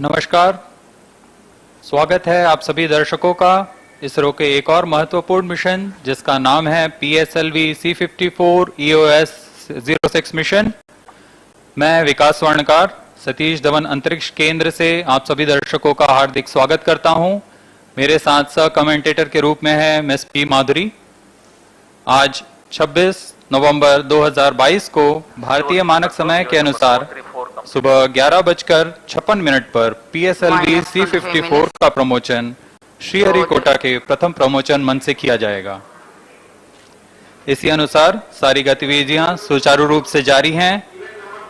नमस्कार, स्वागत है आप सभी दर्शकों का इसरो के एक और महत्वपूर्ण मिशन जिसका नाम है PSLV C54 EOS 06 मिशन। मैं विकास स्वर्णकार सतीश धवन अंतरिक्ष केंद्र से आप सभी दर्शकों का हार्दिक स्वागत करता हूं। मेरे साथ सह कमेंटेटर के रूप में है मिस पी माधुरी। आज 26 नवंबर 2022 को भारतीय मानक समय के अनुसार सुबह 11:56 पर PSLV C54 का प्रमोशन श्रीहरिकोटा के प्रथम प्रमोशन मंच से किया जाएगा। इसी अनुसार सारी गतिविधियां सुचारू रूप से जारी हैं।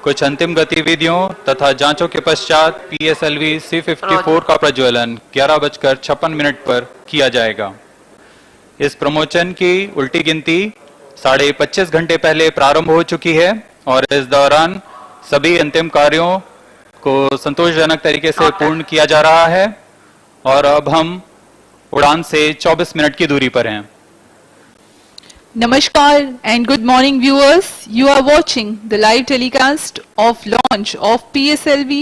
कुछ अंतिम गतिविधियों तथा जांचों के पश्चात PSLV C54 का प्रज्वलन 11:56 पर किया जाएगा। इस प्रमोशन की उल्टी गिनती 25.5 घंटे पहले प्रारंभ हो चुकी है और इस दौरान सभी अंतिम कार्यों को संतोषजनक तरीके से पूर्ण किया जा रहा है और अब हम उड़ान से 24 मिनट की दूरी पर हैं। Namaskar and good morning viewers. You are watching the live telecast of launch of PSLV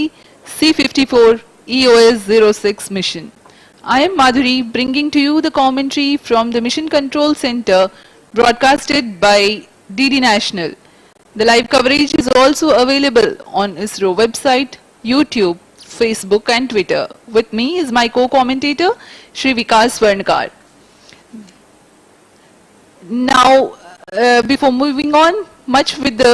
C54 EOS 06 mission. I am Madhuri bringing to you the commentary from the Mission Control Center broadcasted by DD National. The live coverage is also available on ISRO website, YouTube, Facebook and Twitter. With me is my co-commentator Shri Vikas Swarnkar. Now, before moving on much with the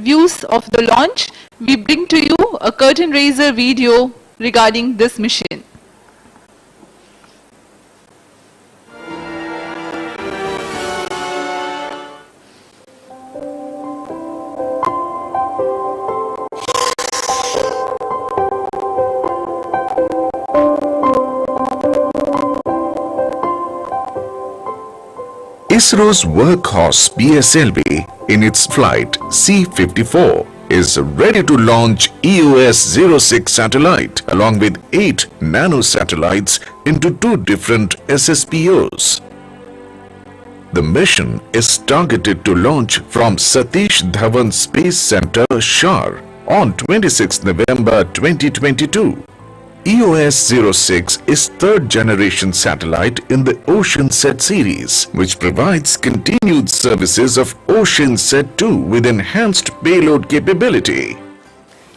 views of the launch, we bring to you a curtain raiser video regarding this mission. ISRO's workhorse PSLV in its flight C54 is ready to launch EOS-06 satellite along with 8 nano-satellites into 2 different SSPOs. The mission is targeted to launch from Satish Dhawan Space Center, Shar on 26 November 2022. EOS-06 is third generation satellite in the OceanSat series, which provides continued services of OceanSat-2 with enhanced payload capability.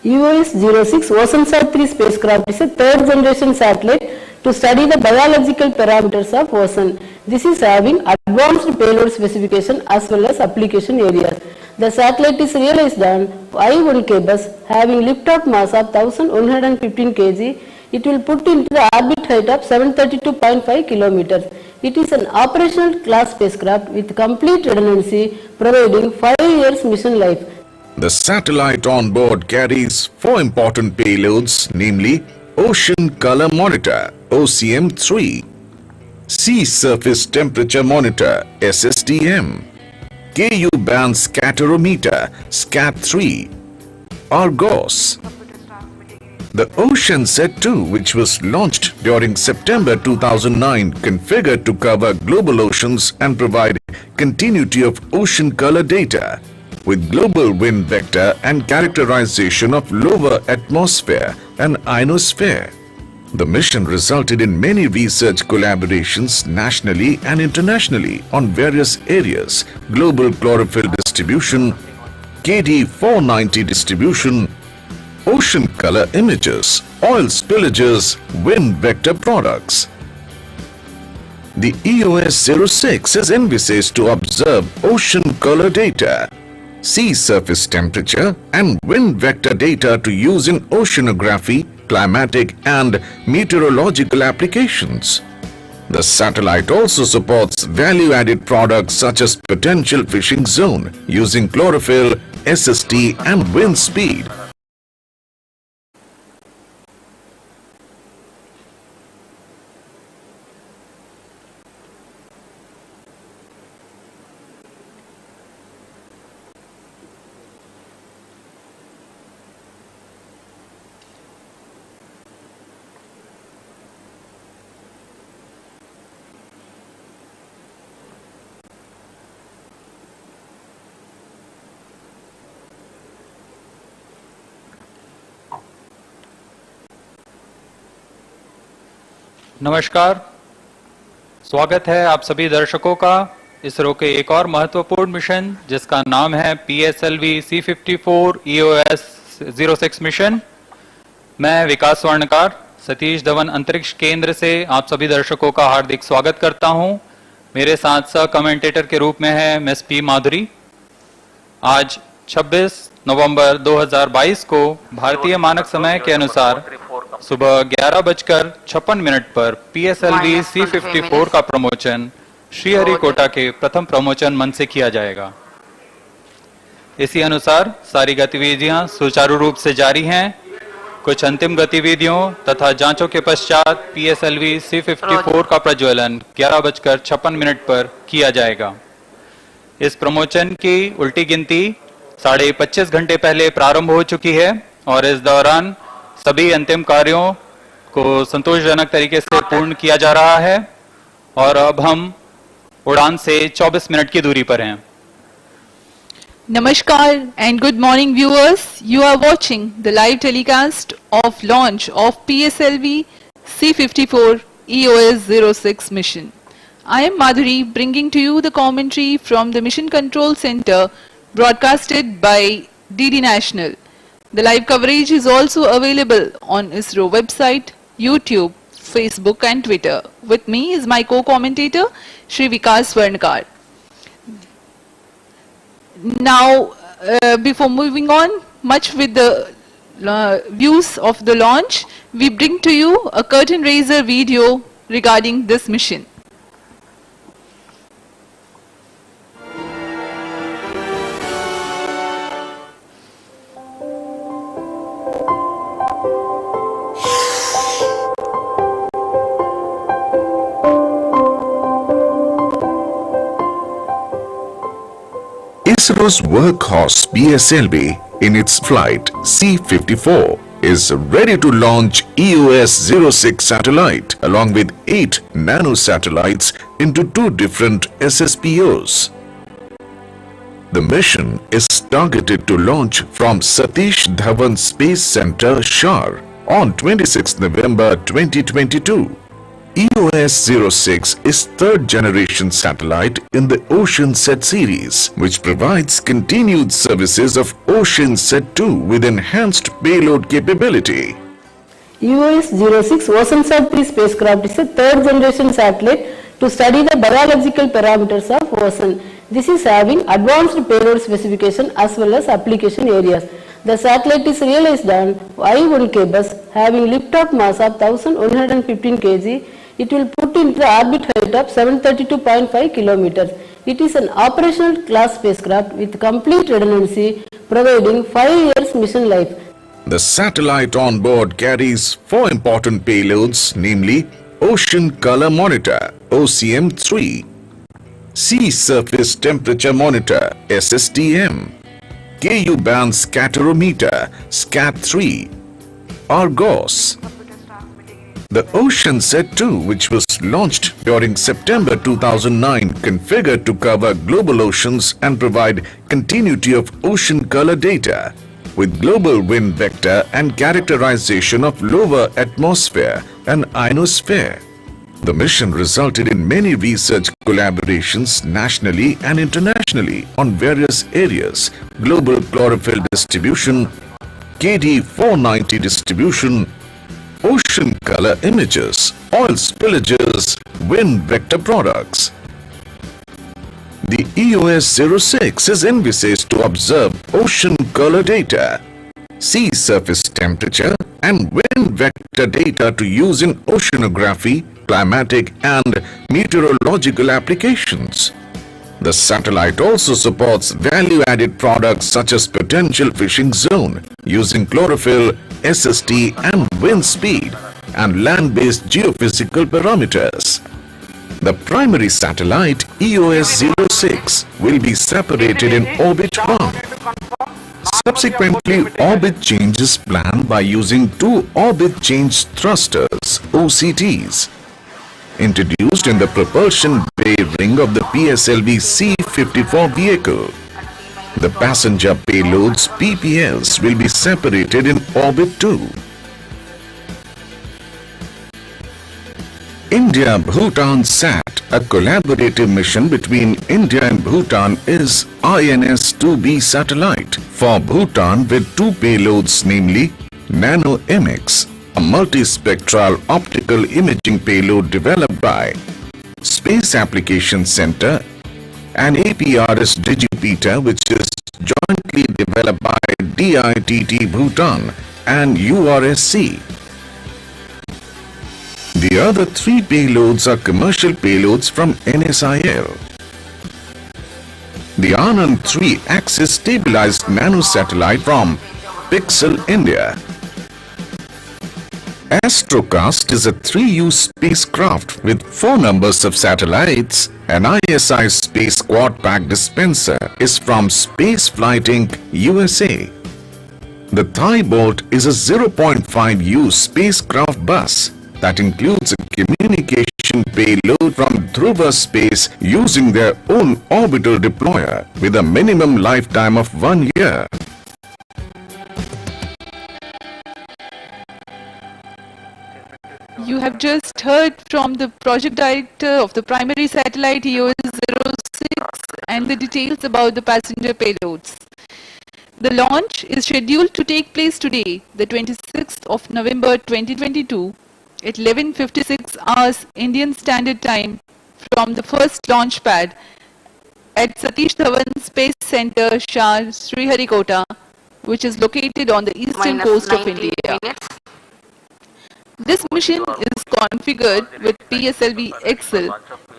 EOS-06 OceanSat-3 spacecraft is a third generation satellite to study the biological parameters of ocean. This is having advanced payload specification as well as application areas. The satellite is realized on I-1K bus having liftoff mass of 1115 kg. It will put into the orbit height of 732.5 kilometers. It is an operational class spacecraft with complete redundancy, providing 5 years mission life. The satellite on board carries 4 important payloads, namely Ocean Color Monitor OCM-3, Sea Surface Temperature Monitor SSTM, KU Band Scatterometer SCAT-3, Argos. The OceanSat-2, which was launched during September 2009, configured to cover global oceans and provide continuity of ocean color data with global wind vector and characterization of lower atmosphere and ionosphere. The mission resulted in many research collaborations nationally and internationally on various areas: global chlorophyll distribution, KD-490 distribution, ocean color images, oil spillages, wind vector products. The EOS-06 is envisaged to observe ocean color data, sea surface temperature and wind vector data to use in oceanography, climatic and meteorological applications. The satellite also supports value-added products such as potential fishing zone using chlorophyll, SST and wind speed. नमस्कार, स्वागत है आप सभी दर्शकों का इसरो के एक और महत्वपूर्ण मिशन जिसका नाम है PSLV C54 EOS 06 मिशन। मैं विकास स्वर्णकार सतीश धवन अंतरिक्ष केंद्र से आप सभी दर्शकों का हार्दिक स्वागत करता हूं। मेरे साथ सह कमेंटेटर के रूप में है मिस पी माधुरी। आज 26 नवंबर 2022 को भारतीय मानक समय के अनुसार सुबह 11:56 पर PSLV C54 का प्रमोशन श्रीहरिकोटा के प्रथम प्रमोशन मंच से किया जाएगा। इसी अनुसार सारी गतिविधियां सुचारू रूप से जारी हैं। कुछ अंतिम गतिविधियों तथा जांचों के पश्चात PSLV C54 का प्रज्वलन 11:56 पर किया जाएगा। इस प्रमोशन की उल्टी गिनती 25.5 घंटे पहले प्रारंभ हो चुकी है और इस दौरान सभी अंतिम कार्यों को संतोषजनक तरीके से पूर्ण किया जा रहा है और अब हम उड़ान से 24 मिनट की दूरी पर हैं। Namaskar and good morning viewers. You are watching the live telecast of launch of PSLV C54 EOS 06 mission. I am Madhuri bringing to you the commentary from the Mission Control Center broadcasted by DD National. The live coverage is also available on ISRO website, YouTube, Facebook and Twitter. With me is my co-commentator Shri Vikas Swarnkar. Now, before moving on much with the views of the launch, we bring to you a curtain raiser video regarding this mission. ISRO's workhorse PSLV in its flight C54 is ready to launch EOS 06 satellite along with 8 nano satellites into 2 different SSPOs. The mission is targeted to launch from Satish Dhawan Space Center, Shar on 26 November 2022. EOS 06 is third generation satellite in the OceanSat series, which provides continued services of OceanSat 2 with enhanced payload capability. EOS 06 OceanSat-3 spacecraft is a third generation satellite to study the biological parameters of ocean. This is having advanced payload specification as well as application areas. The satellite is realized on I-1K bus having liftoff mass of 1115 kg. It will put into the orbit height of 732.5 kilometers. It is an operational class spacecraft with complete redundancy, providing 5 years mission life. The satellite on board carries 4 important payloads, namely Ocean Color Monitor OCM3, Sea Surface Temperature Monitor SSTM, KU Band Scatterometer SCAT3, Argos. The OceanSat 2, which was launched during September 2009, configured to cover global oceans and provide continuity of ocean color data with global wind vector and characterization of lower atmosphere and ionosphere. The mission resulted in many research collaborations nationally and internationally on various areas: global chlorophyll distribution, KD490 distribution, ocean color images, oil spillages, wind vector products. The EOS 06 is envisaged to observe ocean color data, sea surface temperature and wind vector data to use in oceanography, climatic and meteorological applications. The satellite also supports value-added products such as potential fishing zone using chlorophyll, SST and wind speed and land-based geophysical parameters. The primary satellite EOS 06 will be separated in orbit 1. Subsequently, orbit change is planned by using 2 orbit change thrusters OCTs introduced in the propulsion bay ring of the PSLV C54 vehicle. The passenger payloads PPLs will be separated in orbit 2. India-Bhutan SAT, a collaborative mission between India and Bhutan, is INS-2B satellite for Bhutan with two payloads, namely Nano-MX, a multispectral optical imaging payload developed by Space Application Center, and APRS Digipeater, which is jointly developed by DITT Bhutan and URSC. The other three payloads are commercial payloads from NSIL. The Anand 3-axis stabilized nanosatellite from Pixel India. Astrocast is a 3U spacecraft with 4 numbers of satellites. An ISI Space Quad Pack dispenser is from Spaceflight Inc., USA. The Thai Bolt is a 0.5U spacecraft bus that includes a communication payload from Dhruva Space using their own orbital deployer with a minimum lifetime of 1 year. You have just heard from the project director of the primary satellite EOS-06 and the details about the passenger payloads. The launch is scheduled to take place today, the 26th of November 2022 at 11:56 hours Indian Standard Time from the first launch pad at Satish Dhawan Space Center, Shah, Sriharikota, which is located on the eastern coast of India. This mission is configured with PSLV XL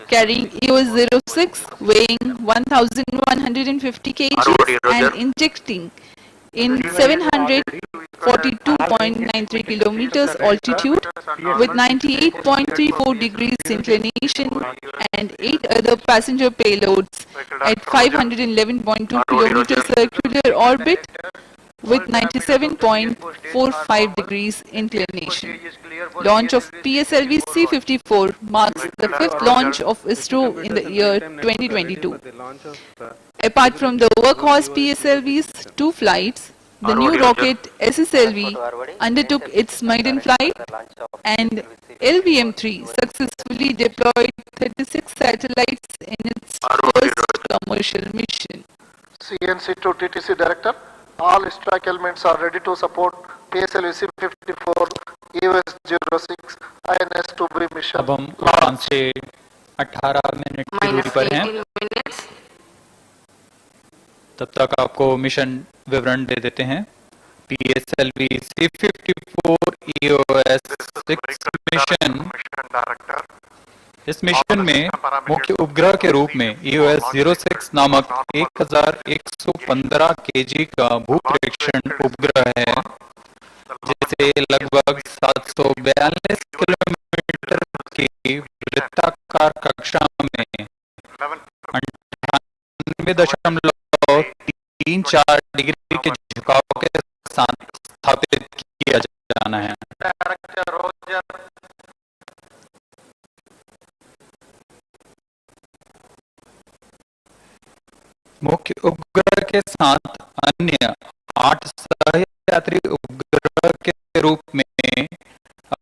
carrying EOS-06 weighing 1150 kg and injecting in 742.93 kilometers altitude with 98.34 degrees inclination and 8 other passenger payloads at 511.2 kilometers circular orbit with 97.45 degrees inclination. Launch of PSLV C-54 marks the 5th launch of ISRO in the year 2022. Apart from the workhorse PSLV's 2 flights, the new rocket SSLV undertook its maiden flight and LVM-3 successfully deployed 36 satellites in its first commercial mission. CNC to TTC Director, all strike elements are ready to support PSLV C-54 EOS-06 INS-2B mission. अब हम उड़ान से 18 minute की दूरी पर हैं। तब तक आपको मिशन विवरण दे देते हैं। PSLV C-54 EOS-6 mission. इस मिशन में मुख्य उपग्रह के रूप में EOS-06 नामक 1115 केजी का भूप्रेक्षण उपग्रह है, जिसे लगभग 742 किलोमीटर की वृत्ताकार कक्षा में 98.34 डिग्री के झुकाव के साथ स्थापित किया जाना है। मुख्य उपग्रह के साथ अन्य 8 सहयात्री उपग्रह के रूप में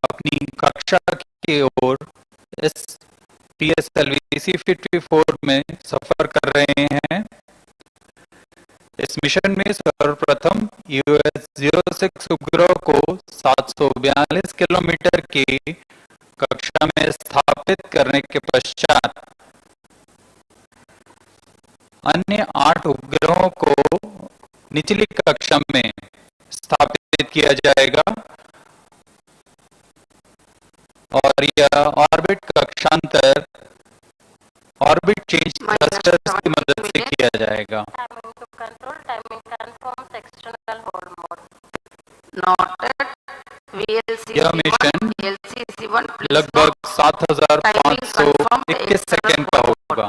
अपनी कक्षा की ओर इस PSLV C-54 में सफर कर रहे हैं। इस मिशन में सर्वप्रथम EOS-06 उपग्रह को 742 किलोमीटर की कक्षा में स्थापित करने के पश्चात अन्य 8 उपग्रहों को निचली कक्षा में स्थापित किया जाएगा और यह ऑर्बिट कक्षांतर ऑर्बिट चेंज थ्रस्टर्स की मदद से किया जाएगा। यह मिशन लगभग 7521 सेकेंड का होगा।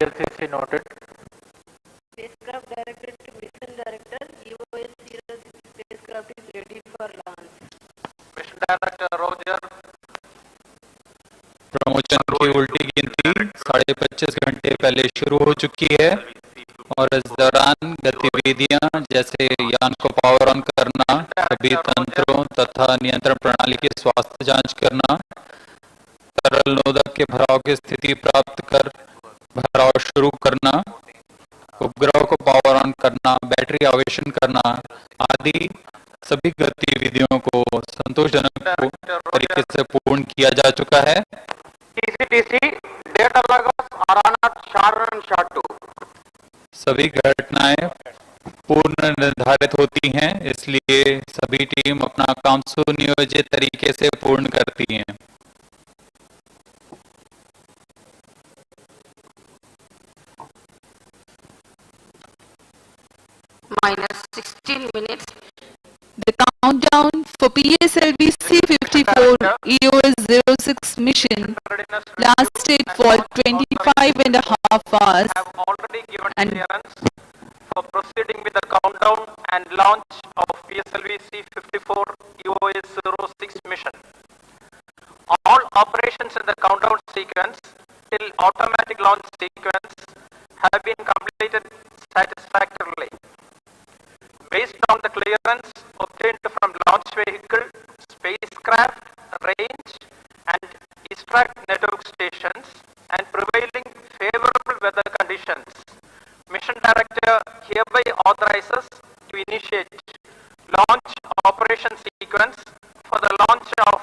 LCC noted. Spacecraft directed to mission director, EOS-06 spacecraft is ready for launch. Mission Director Roger. Promotion की उल्टी गिनती 25.5 घंटे पहले शुरू हो चुकी है और इस दौरान गतिविधियां जैसे यान को पावर ऑन करना, सभी तंत्रों तथा नियंत्रण प्रणाली की स्वास्थ्य जांच करना, तरल नोदक के भराव की स्थिति प्राप्त कर भराव शुरू करना, उपग्रह को पावर ऑन करना, बैटरी आवेशन करना आदि सभी गतिविधियों को संतोषजनक तरीके से पूर्ण किया जा चुका है। TCTC data logos are on at SHAR and SHAR2. सभी घटनाएं पूर्ण निर्धारित होती हैं, इसलिए सभी टीम अपना काम सुनियोजित तरीके से पूर्ण करती हैं। minus 16 minutes. The countdown for PSLV C-54 EOS-06 mission lasted for 25.5 hours Have already given and clearance for proceeding with the countdown and launch of PSLV C-54 EOS-06 mission. All operations in the countdown sequence till automatic launch sequence have been completed satisfactorily. Based on the clearance obtained from launch vehicle, spacecraft, range and ISRO network stations and prevailing favorable weather conditions, Mission Director hereby authorizes to initiate launch operation sequence for the launch of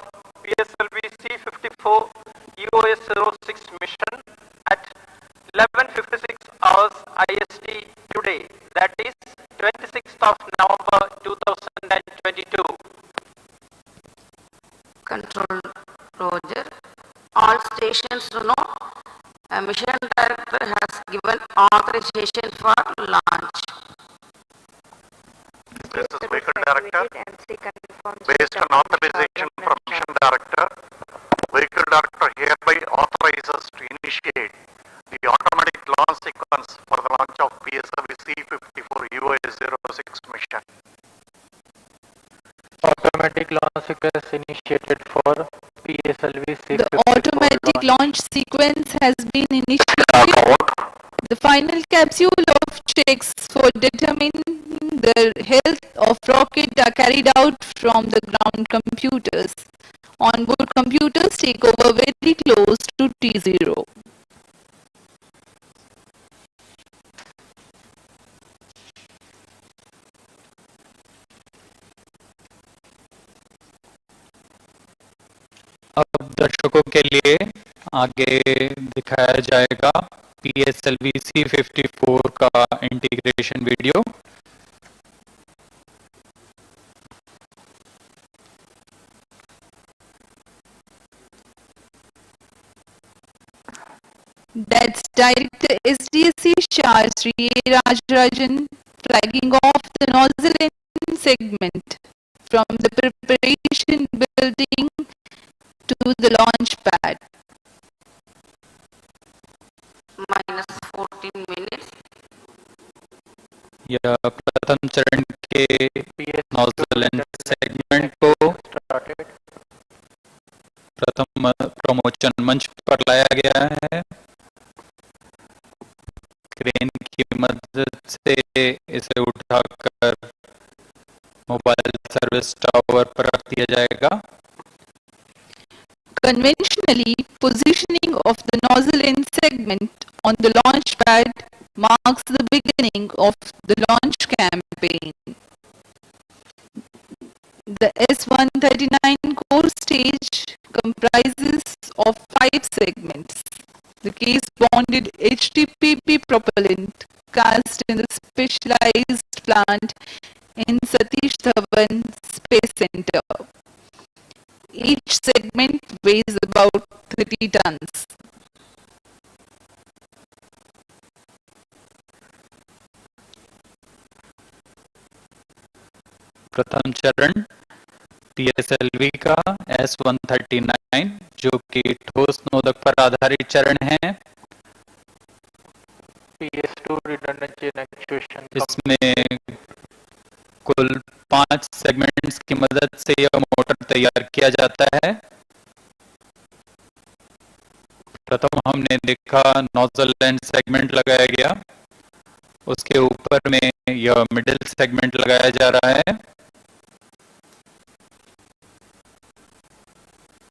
PSLV C-54 EOS-06 mission at 11:56 hours IST today, that is 26th of November 2022. Control Roger. All stations to know Mission Director has given authorization for launch. This is Vehicle Director. Based on authorization from Mission Director, Vehicle Director hereby authorizes to initiate the automatic launch sequence for the launch of PSLV C-54 EOS-06 mission. Automatic launch sequence initiated for PSLV C-54. the automatic launch sequence has been initiated. The final capsule of checks for determining the health of rocket are carried out from the ground computers. Onboard computers take over very close to T0. अब दर्शकों के लिए आगे दिखाया जाएगा PSLV C-54 का integration video. That's Director SDSC Shah Sri A. Rajarajan flagging off the nozzle end segment from the preparation building to the launch pad. Minus 14 minutes. यह प्रथम चरण के नोजल एंड सेगमेंट को प्रथम प्रमोशन मंच पर लाया गया है। क्रेन की मदद से इसे उठाकर मोबाइल सर्विस टावर पर रख दिया जाएगा। Conventionally, positioning of the nozzle end segment on the launch pad marks the beginning of the launch campaign. The S-139 core stage comprises of 5 segments. The case-bonded HTPP propellant cast in the specialized plant in Satish Dhawan Space Center. Each segment weighs about 30 tons. प्रथम चरण PSLV का S-139 जो कि ठोस नोदक पर आधारित चरण है। PS2 redundant chain actuation. इसमें कुल 5 सेगमेंट्स की मदद से यह मोटर तैयार किया जाता है। प्रथम हमने देखा नोजल एंड सेगमेंट लगाया गया, उसके ऊपर में यह मिडिल सेगमेंट लगाया जा रहा है।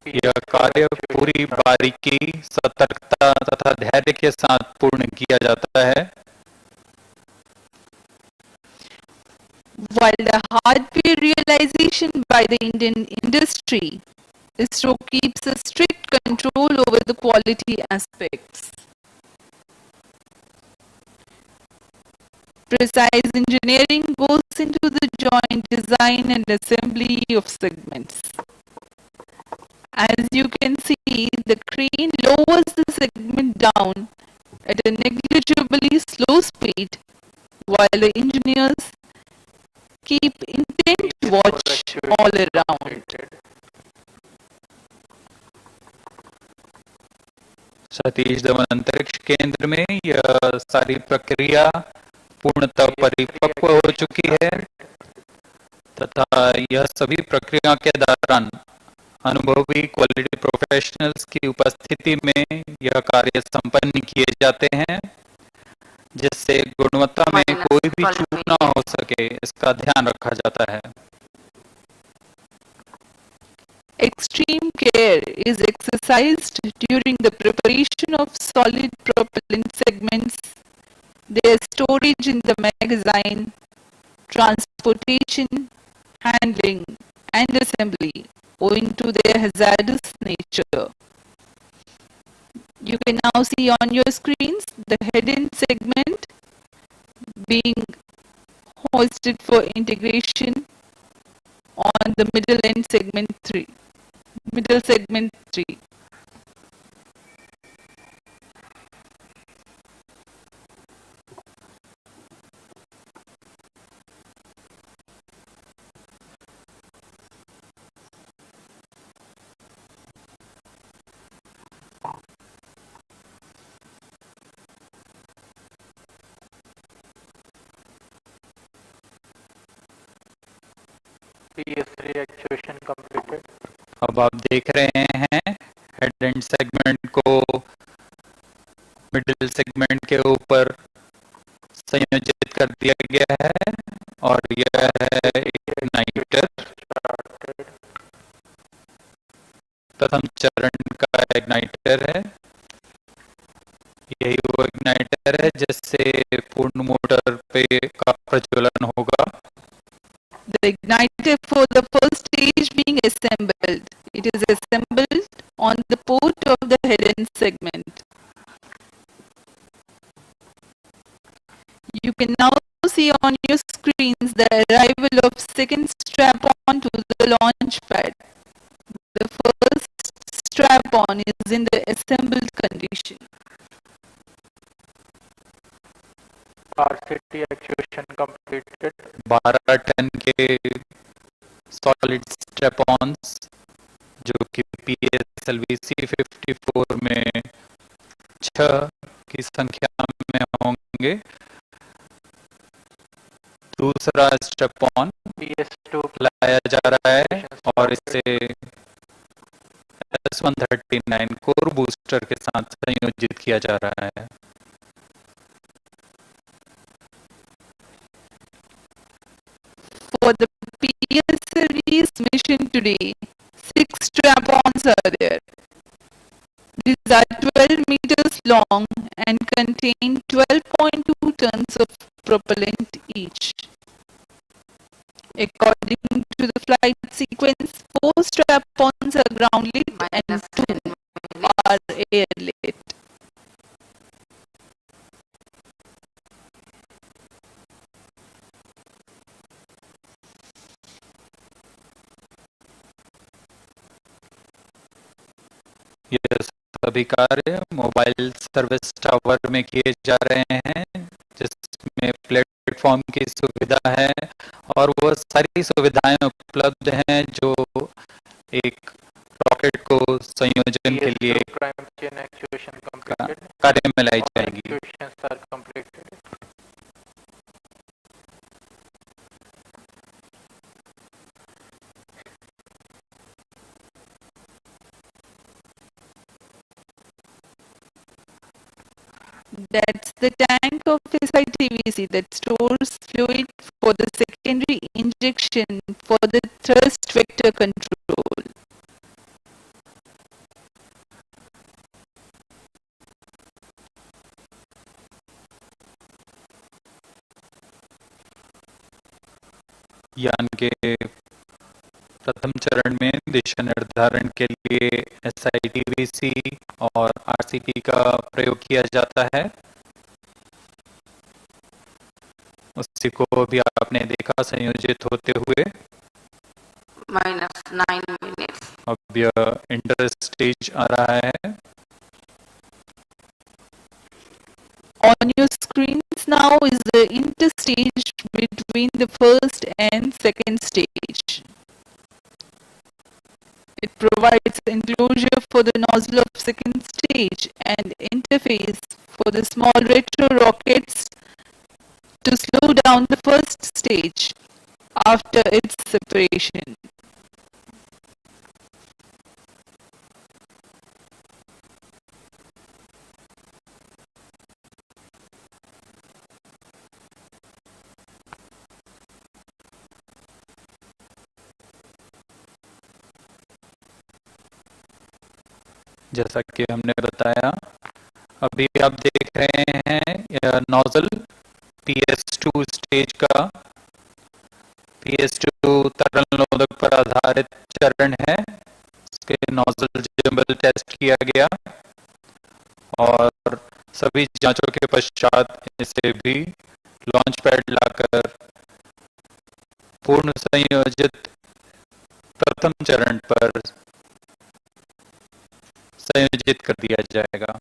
यह कार्य पूरी बारीकी, सतर्कता तथा धैर्य के साथ पूर्ण किया जाता है। While the hardware realization by the Indian industry, ISRO keeps a strict control over the quality aspects. Precise engineering goes into the joint design and assembly of segments. As you can see, the crane lowers the segment down at a negligibly slow speed, while the engineers keep intent watch all around. Satish Dhawan अंतरिक्ष केंद्र में यह सारी प्रक्रिया पूर्णतः परिपक्व हो चुकी है तथा यह सभी प्रक्रिया के दौरान अनुभवी क्वालिटी प्रोफेशनल्स की उपस्थिति में यह कार्य संपन्न किए जाते हैं, जिससे गुणवत्ता में कोई भी चूक ना हो सके, इसका ध्यान रखा जाता है। Extreme care is exercised during the preparation of solid propellant segments, their storage in the magazine, transportation, handling, and assembly, owing to their hazardous nature. You can now see on your screens the head-end segment being hoisted for integration on the middle end segment 3. Middle segment 3. PS3 actuation completed. अब आप देख रहे हैं head and segment को middle segment के ऊपर संयोजित कर दिया गया है और यह है इग्नाइटर। प्रथम चरण का इग्नाइटर है, यही वो इग्नाइटर है जिससे पूर्ण मोटर पे का प्रज्वलन होगा। The igniter for the first stage being assembled. It is assembled on the port of the head-end segment. You can now see on your screens the arrival of second strap-on to the launch pad. The first strap-on is in the assembled condition. RCT actuation completed. 12 ton के solid strap-ons जो कि PSLV C54 में 6 की संख्या में होंगे। दूसरा strap-on PS2 लाया जा रहा है और इसे S139 कोर बूस्टर के साथ संयोजित किया जा रहा है। For the PSLV's mission today, 6 strap-ons are there. These are 12 meters long and contain 12.2 tons of propellant each. According to the flight sequence, 4 strap-ons are ground lit and 2 are air lit. ये सभी कार्य mobile service tower में किए जा रहे हैं, जिसमें platform की सुविधा है और वो सारी सुविधाएं उपलब्ध हैं जो एक रॉकेट को संयोजन के लिए प्राइम चेन एक्चुएशन कंप्लीटेड। कार्य में लाई जाएंगी। Actuations are completed. That's the tank of SITVC that stores fluid for the secondary injection for the thrust vector control. यान के प्रथम चरण में दिशा निर्धारण के लिए SITVC और RCP का प्रयोग किया जाता है। उसी को भी आपने देखा संयोजित होते हुए। -9 minutes. अब यह इंटर स्टेज आ रहा है। On your screens now is the interstage between the first and second stage. It provides enclosure for the nozzle of second stage and interface for the small retro rockets to slow down the first stage after its separation. जैसा कि हमने बताया, अभी आप देख रहे हैं यह नोजल PS2 स्टेज का। PS2 तरल नोदक पर आधारित चरण है। इसके नोजल जंबल टेस्ट किया गया और सभी जांचों के पश्चात इसे भी लॉन्च पैड लाकर पूर्ण संयोजित प्रथम चरण पर संयोजित कर दिया जाएगा।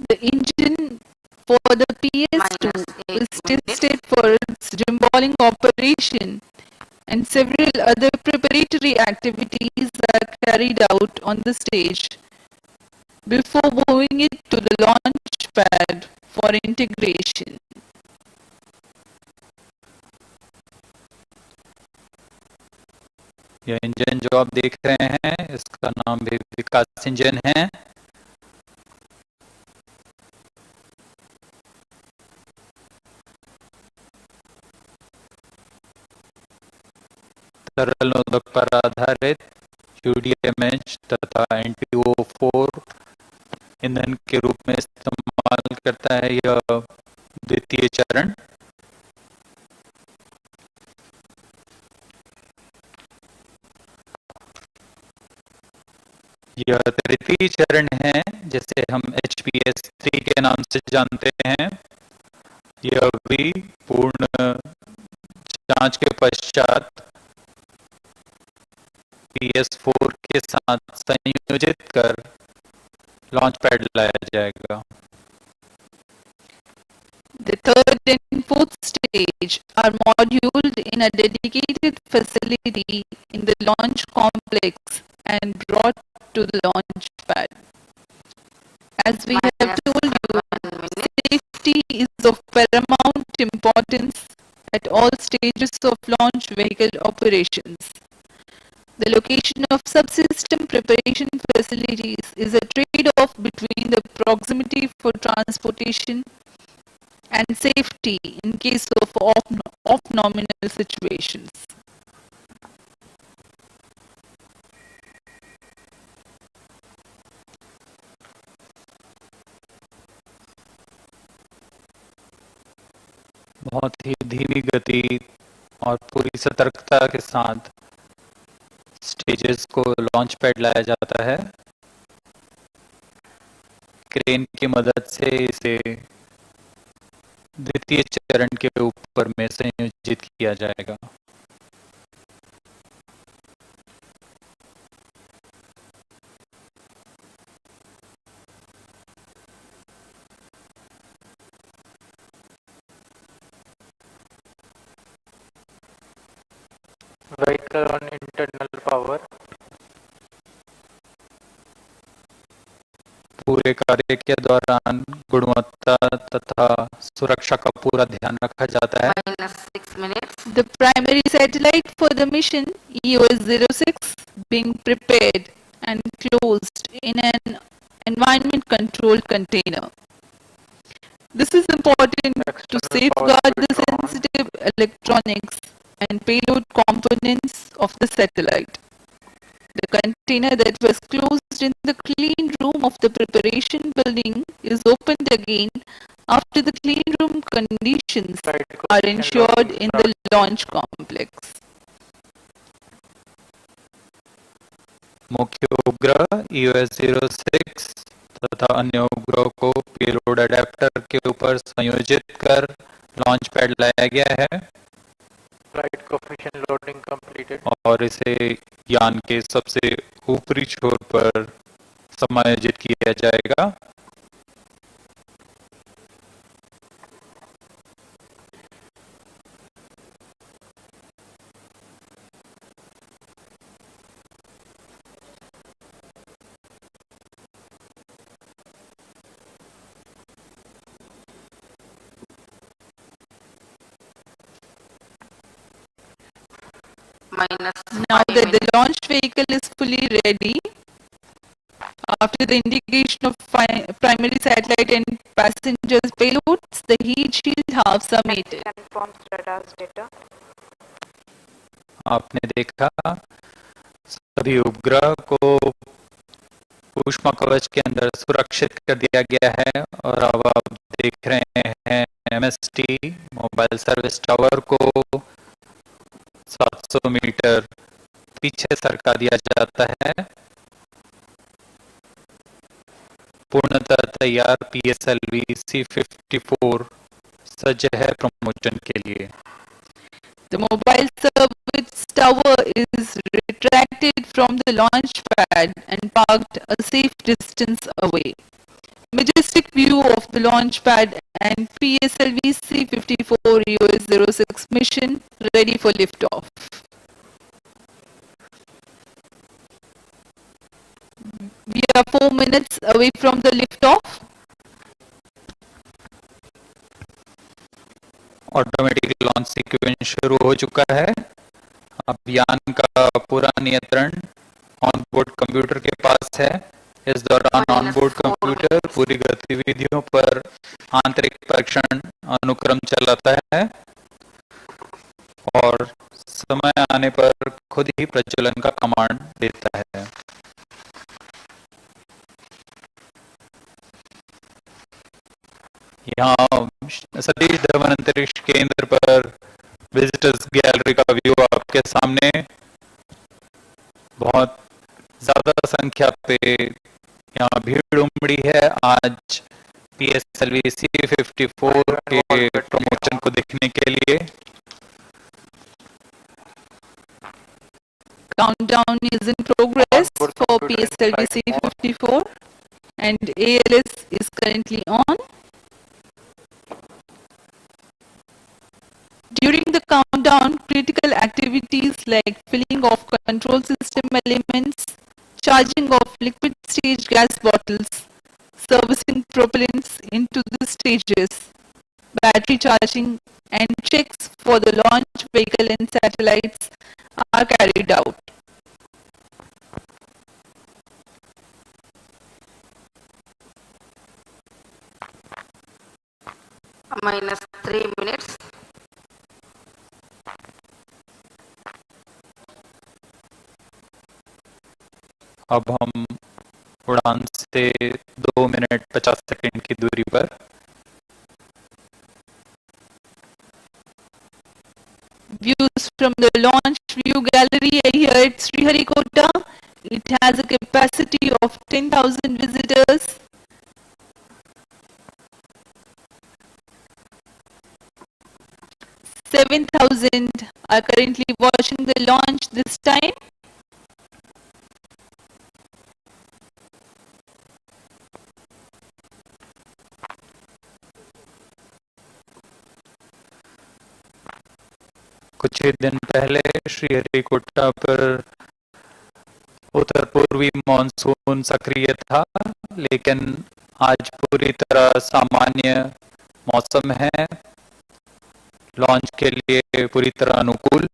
The engine for the PS2 is tested for its gimballing operation, and several other preparatory activities are carried out on the stage before moving it to the launch pad for integration. यह engine जो आप देख रहे हैं, इसका नाम भी विकास engine है। तरल नोदक पर आधारित UDMH तथा NTO4 ईंधन के रूप में इस्तेमाल करता है यह द्वितीय चरण। यह तृतीय चरण है, जिसे हम HPS3 के नाम से जानते हैं। यह भी पूर्ण जांच के पश्चात PS4 के साथ संयोजित कर लॉन्च पैड लाया जाएगा। The third and fourth stage are moduled in a dedicated facility in the launch complex and brought to the launch pad. As we have told you, safety is of paramount importance at all stages of launch vehicle operations. The location of subsystem preparation facilities is a trade-off between the proximity for transportation and safety in case of off-nominal situations. बहुत ही धीमी गति और पूरी सतर्कता के साथ stages को launch pad लाया जाता है। क्रेन की मदद से इसे द्वितीय चरण के ऊपर में संयोजित किया जाएगा। Vehicle on internal power. पूरे कार्य के दौरान गुणवत्ता तथा सुरक्षा का पूरा ध्यान रखा जाता है। -6 minutes. The primary satellite for the mission, EOS-06, being prepared and closed in an environment control container. This is important to External power safeguard the switch on. sensitive electronics and payload components of the satellite. The container that was closed in the clean room of the preparation building is opened again after the clean room conditions Flight are coefficient ensured loading in the launch complex. मुख्य उपग्रह EOS-06 तथा अन्य उपग्रहों को payload adapter के ऊपर संयोजित कर लॉन्च पैड लाया गया है Flight coefficient loading completed. और इसे यान के सबसे ऊपरी छोर पर समायोजित किया जाएगा। Now that the launch vehicle is fully ready, after the indication of primary satellite and passengers payloads, the heat shield halves are mated. Confirms radar's data. आपने देखा सभी उपग्रह को ऊष्मा कवच के अंदर सुरक्षित कर दिया गया है और अब आप देख रहे हैं MST मोबाइल सर्विस टावर को 700 मीटर पीछे सरका दिया जाता है। पूर्णतः तैयार PSLV C-54 सज्ज है प्रमोशन के लिए। The mobile service tower is retracted from the launch pad and parked a safe distance away. Majestic view of the launch pad and PSLV C-54 EOS-06 mission ready for liftoff. We are 4 minutes away from the liftoff. Automatic launch sequence शुरू हो चुका है। अब यान का पूरा नियंत्रण onboard computer के पास है। इस दौरान ऑनबोर्ड कंप्यूटर पूरी गतिविधियों पर आंतरिक परीक्षण अनुक्रम चलाता है और समय आने पर खुद ही प्रज्वलन का कमांड देता है। यहाँ सतीश धवन अंतरिक्ष केंद्र पर विजिटर्स गैलरी का व्यू आपके सामने। बहुत ज्यादा संख्या पे यहाँ भीड़ उमड़ी है आज PSLV C-54 के प्रमोशन को देखने के लिए। Countdown is in progress for PSLV C-54 and ALS is currently on. During the countdown, critical activities like filling of control system elements, charging of liquid stage gas bottles, servicing propellants into the stages, battery charging and checks for the launch vehicle and satellites are carried out. Minus 3 minutes. अब हम उड़ान से 2 minute 50 second की दूरी पर। Views from the launch view gallery here at Sriharikota. It has a capacity of 10,000 visitors. $7,000 are currently watching the launch this time. कुछ ही दिन पहले श्रीहरिकोटा पर उत्तर पूर्वी मॉनसून सक्रिय था, लेकिन आज पूरी तरह सामान्य मौसम है, लॉन्च के लिए पूरी तरह अनुकूल।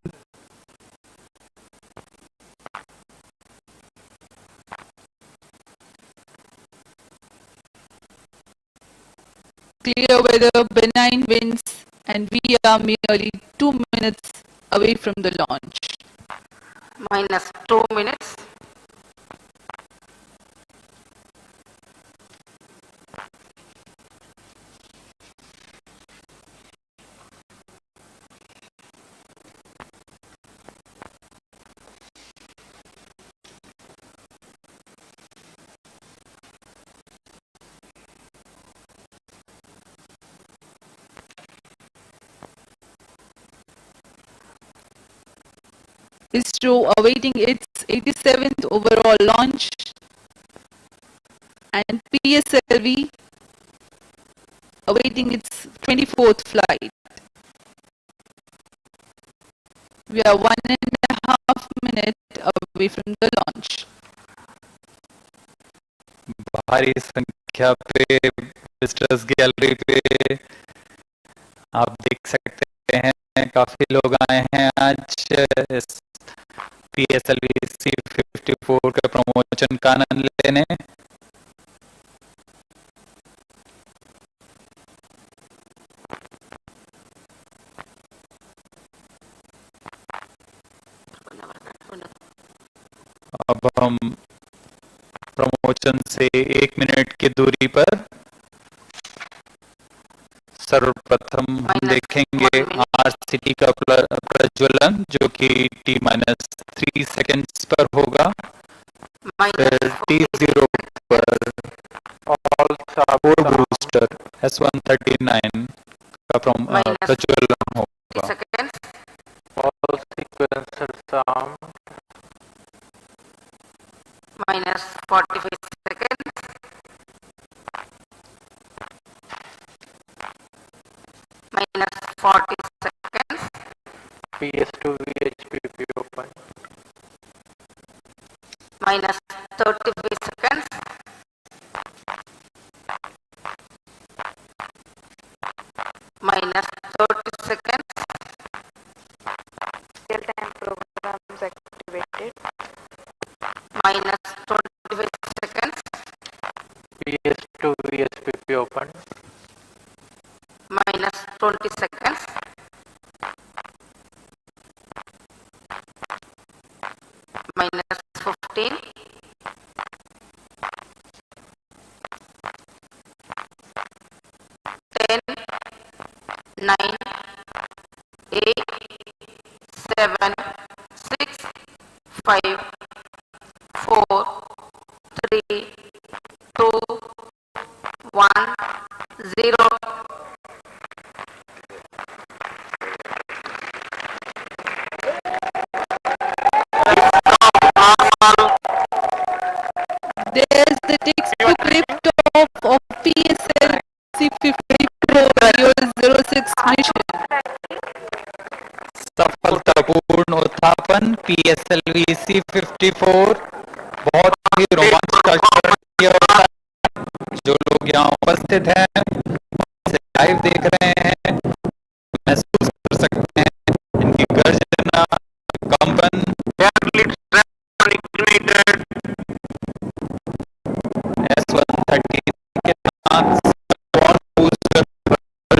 clear weather, benign winds, and we are merely 2 minutes away from the launch. Minus 2 minutes. ISRO awaiting its 87th overall launch, and PSLV awaiting its 24th flight. We are 1.5 minutes away from the launch. भारी संख्या पे visitors gallery पे आप देख सकते हैं काफी लोग आए हैं आज इस PSLV C54 के प्रमोशन का आनंद लेने। अब हम प्रमोशन से 1 मिनट की दूरी पर सर्वप्रथम हम देखेंगे RCT का प्रज्वलन जो कि T-3 सेकेंड्स पर होगा। फिर T0 पर All कोर बूस्टर S139 का प्रज्वलन होगा। Seconds. all sequencer sound. Minus 45 seconds. Minus 40 seconds. PS2 VHPP open. Minus 35 seconds. Minus 30 seconds. Real-time programs activated. Minus 25 seconds. PS2 VHPP open. Minus 20 seconds. Minus 15. Ten, 9, 8, 7, 6, 5, 4, 3, 2, 1, 0. There's the textbook liftoff of PSL C54 06 mission. सफलतापूर्ण उत्थापन PSLV C54 बहुत ही रोमांचक क्षण होता है। जो लोग यहाँ उपस्थित हैं इसे लाइव देख रहे हैं महसूस कर सकते हैं इनकी गर्जना कंपन S113 के साथ कौन बूस्टर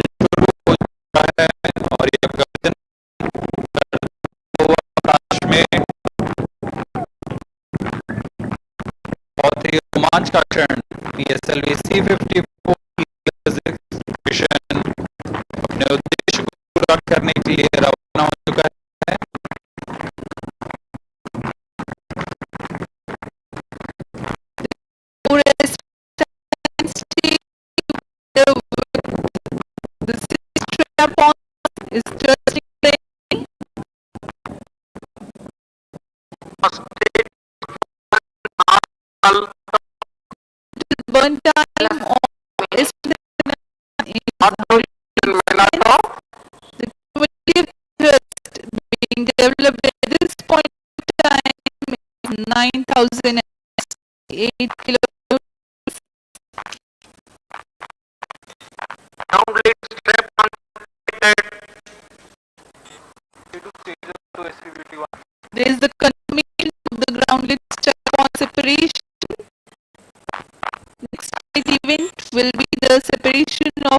शुरू हो चुका है और ये गर्जन आकाश में बहुत ही रोमांच का क्षण PSLV C54 मिशन अपने उद्देश्य को पूरा करने के लिए रवाना हो चुका है। The strap-on is just burn time is the cumulative thrust being developed at this point in time is 9,008 kilograms. There is the containment of the groundlet strap-on separation. Next event will be the separation of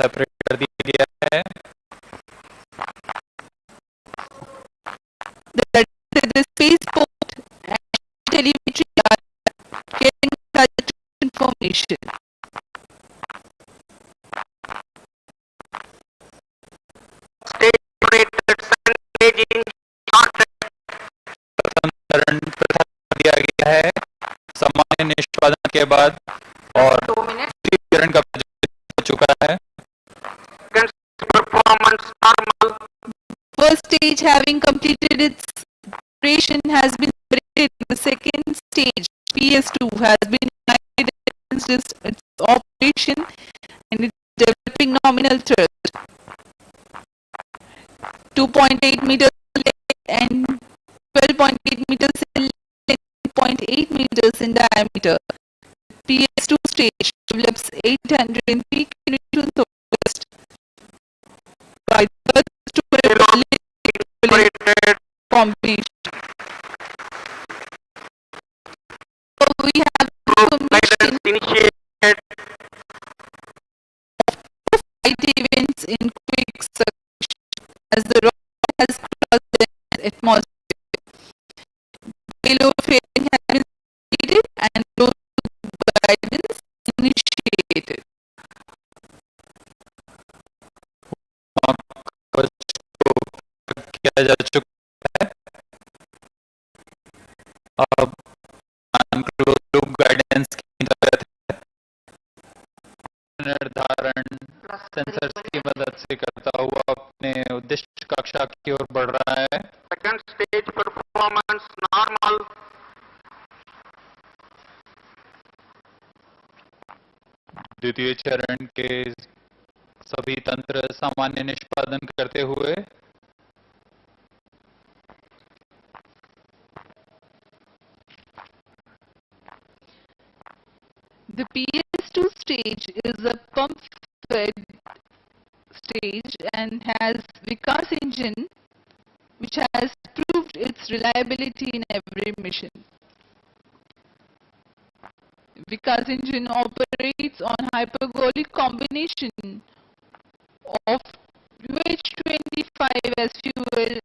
separate कर दिया गया है। The spaceport and telemetry are carrying such information. प्रथम चरण पृथक कर दिया गया है सामान्य निष्पादन के बाद, और द्वितीय चरण का प्रज्वलन हो चुका है। Performance normal. First stage having completed its operation has been separated. The second stage, PS2, has been united against its operation and it's developing nominal thrust. 2.8 meters length and 12.8 meters in length, 0.8 meters in diameter. PS2 stage develops 803 kilonewtons of thrust by the combination. So we have information Initiated. of flight events in quick succession as the rocket has crossed the atmosphere. Payload fairing has been completed and load guidance initiated. किया जा चुका है। अब close loop guidance की जरूरत है। निर्धारण sensor की मदद से करता हुआ अपने उद्दिष्ट कक्षा की ओर बढ़ रहा है। Second stage performance normal. द्वितीय चरण के सभी तंत्र सामान्य निष्पादन करते हुए The PS2 stage is a pump-fed stage and has Vikas engine which has proved its reliability in every mission. Vikas engine operates on hypergolic combination of UH25 as fuel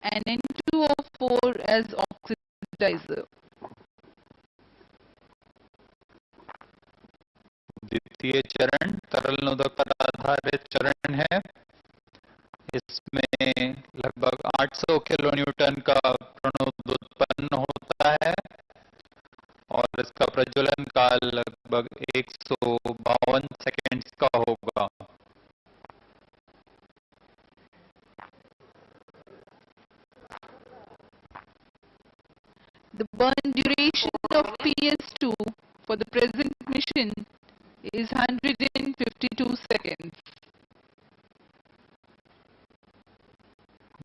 and N2O4 as oxidizer. द्वितीय चरण तरल नोदक पर आधारित चरण है। इसमें लगभग 800 kilonewton का प्रणोद उत्पन्न होता है और इसका प्रज्वलन काल लगभग 152 सेकेंड्स का होगा। The burn duration of PS2 for the present mission is 152 seconds.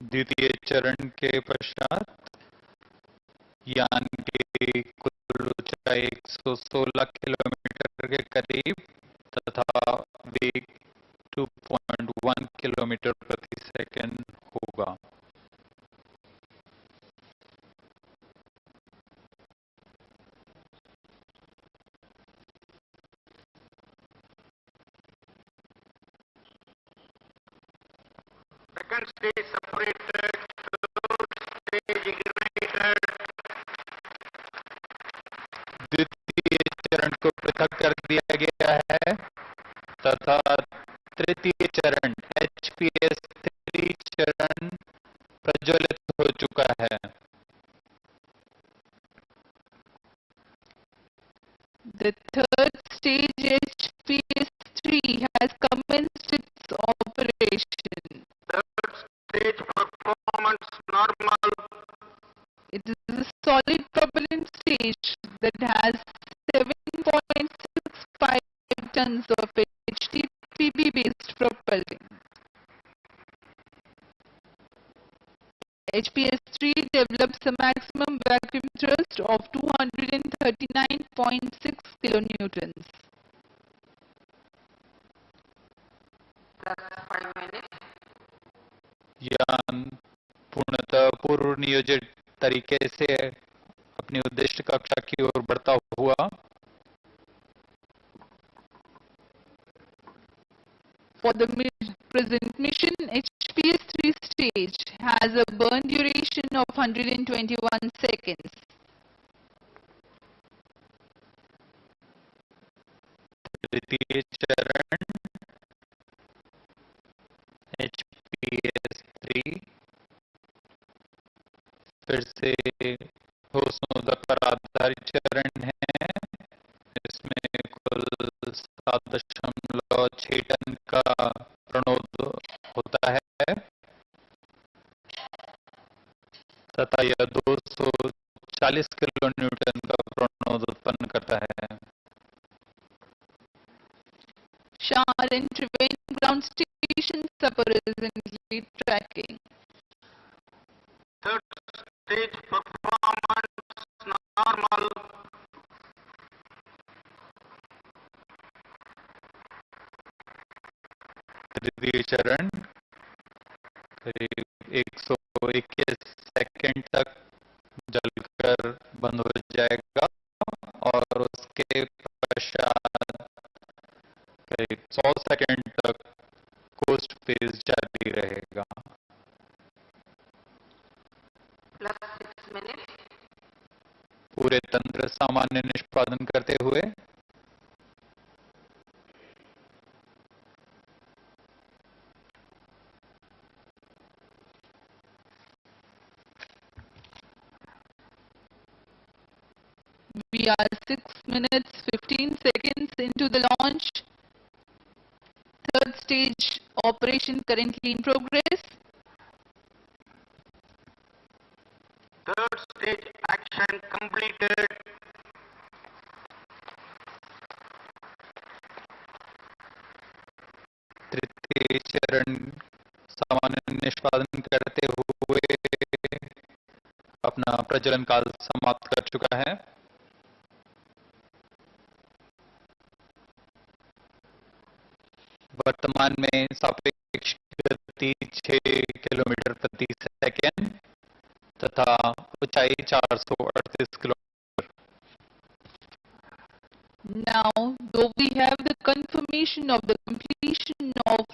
द्वितीय चरण के पश्चात यान की कुल ऊंचाई 116 किलोमीटर के करीब तथा वेग 2.1 किलोमीटर प्रति सेकंड होगा। Second stage separated. Third stage ignited. द्वितीय चरण को पृथक कर दिया गया है तथा तृतीय चरण HPS 3 चरण प्रज्वलित हो चुका है। The third stage HPS3 has commenced its operation. Third stage performance normal. It is a solid propellant stage that has 7.65 tons of HTPB based propellant. HPS3 develops a maximum vacuum thrust of 239.6 kilonewtons. यान पूर्णतः पूर्व नियोजित तरीके से अपनी उद्दिष्ट कक्षा की ओर बढ़ता हुआ For the present mission, HPS-3 stage has a burn duration of 121 seconds. तृतीय चरण HPS-3 फिर से ठोस नोजल पर आधारित चरण है। इसमें कुल 7.6 टन का प्रणोद होता है तथा यह 240 किलो न्यूटन का प्रणोद उत्पन्न करता है। Shar and Triveni ground station presently tracking. Third stage performance normal. तृतीय चरण करीब 121 सेकंड तक जलकर बंद हो जाएगा और उसके पश्चात करीब 100 सेकंड तक कोस्ट फेज जारी रहेगा। पूरे तंत्र सामान्य निष्पादन करते हुए We are 6 minutes 15 seconds into the launch. Third stage operation currently in progress. Third stage action completed. तृतीय चरण सामान्य निष्पादन करते हुए अपना प्रज्वलन काल समाप्त कर चुका है। वर्तमान में सापेक्ष गति 6 किलोमीटर प्रति सेकेंड तथा ऊंचाई 438 kilometre. Now, though we have the confirmation of the completion of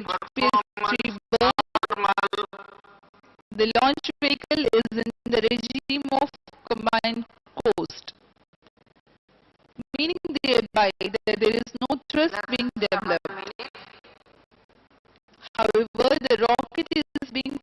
HPS-3 burn, the launch vehicle is in the regime of combined coast, meaning thereby that there is no thrust being developed. However, the rocket is being